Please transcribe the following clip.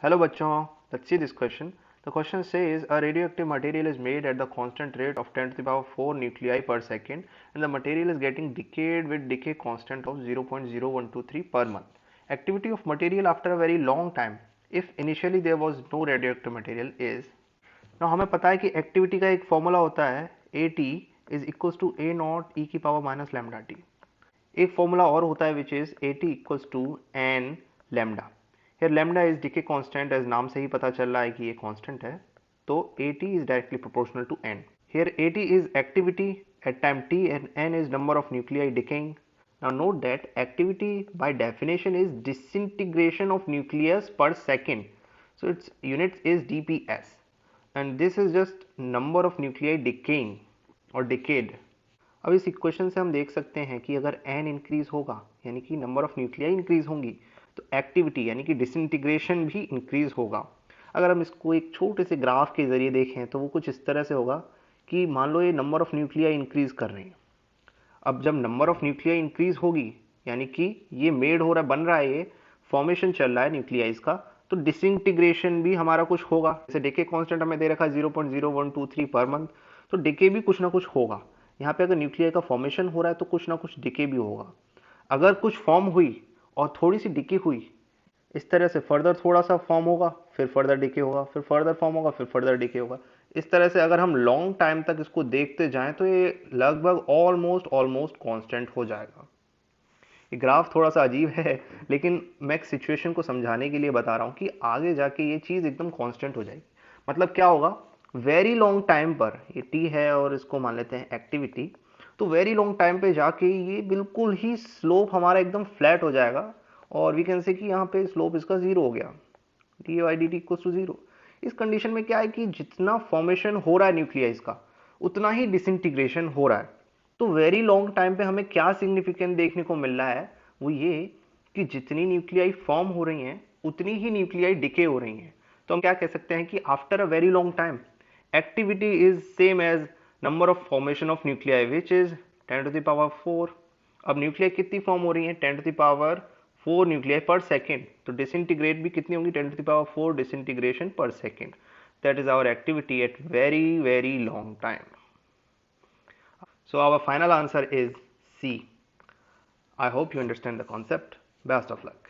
Hello bachon, let's see this question. The question says a radioactive material is made at the constant rate of 10 to the power 4 nuclei per second and the material is getting decayed with decay constant of 0.0123 per month. Activity of material after a very long time if initially there was no radioactive material is. Now हमें पता है कि activity का एक formula होता है AT is equals to A naught e की power minus lambda t. एक फॉर्मूला और होता है which is AT equals to n lambda. Here lambda is decay constant, as नाम से ही पता चल रहा है कि ये कांस्टेंट है, तो AT is directly proportional to n. Here AT is activity at time t and n is number of nuclei decaying. Now note that activity by definition is disintegration of nucleus per second, so its unit is dps and this is just number of nuclei decaying or decayed. अब इस equation से हम देख सकते हैं कि अगर n increase होगा यानी कि नंबर ऑफ न्यूक्लियाई इंक्रीज होंगी तो एक्टिविटी यानी कि डिसइंटीग्रेशन भी इंक्रीज होगा. अगर हम इसको एक छोटे से ग्राफ के जरिए देखें तो वो कुछ इस तरह से होगा कि मान लो ये नंबर ऑफ न्यूक्लियाई इंक्रीज कर रहे हैं. अब जब नंबर ऑफ न्यूक्लियाई इंक्रीज होगी यानी कि ये मेड हो रहा है, बन रहा है, ये फॉर्मेशन चल रहा है न्यूक्लियाइज का, तो डिसइंटीग्रेशन भी हमारा कुछ होगा. जैसे डिके कांस्टेंट हमें दे रखा है 0.0123 पर मंथ, तो डिके भी कुछ ना कुछ होगा. यहाँ पे अगर न्यूक्लियाई का फॉर्मेशन हो रहा है तो कुछ ना कुछ डिके भी होगा. अगर कुछ फॉर्म हुई और थोड़ी सी डिके हुई, इस तरह से फर्दर थोड़ा सा फॉर्म होगा, फिर फर्दर डिके होगा, फिर फर्दर फॉर्म होगा, फिर फर्दर डिके होगा. इस तरह से अगर हम लॉन्ग टाइम तक इसको देखते जाएं तो ये लगभग ऑलमोस्ट कांस्टेंट हो जाएगा. ये ग्राफ थोड़ा सा अजीब है लेकिन मैं एक सिचुएशन को समझाने के लिए बता रहा हूँ कि आगे जाके ये चीज़ एकदम कांस्टेंट हो जाएगी. मतलब क्या होगा, वेरी लॉन्ग टाइम पर, ये टी है और इसको मान लेते हैं एक्टिविटी, तो वेरी लॉन्ग टाइम पे जाके ये बिल्कुल ही स्लोप हमारा एकदम फ्लैट हो जाएगा और वी कैन से कि यहाँ पे स्लोप इसका जीरो हो गया, D Y D T equals to zero. इस कंडीशन में क्या है कि जितना फॉर्मेशन हो रहा है न्यूक्लियस का उतना ही डिसइंटीग्रेशन हो रहा है. तो वेरी लॉन्ग टाइम पे हमें क्या सिग्निफिकेंट देखने को मिल रहा है, वो ये कि जितनी न्यूक्लियाई फॉर्म हो रही हैं उतनी ही न्यूक्लियाई डिके हो रही हैं. तो हम क्या कह सकते हैं कि after a very long time activity is same as number of formation of nuclei which is 10 to the power 4. अब न्यूक्लियाई कितनी फॉर्म हो रही है, 10 to the power 4 nuclei per second, तो डिसइंटीग्रेट भी कितनी होंगी, 10 to the power 4 disintegration per second. That is our activity at very long time. So our final answer is C. I hope you understand the concept. Best of luck.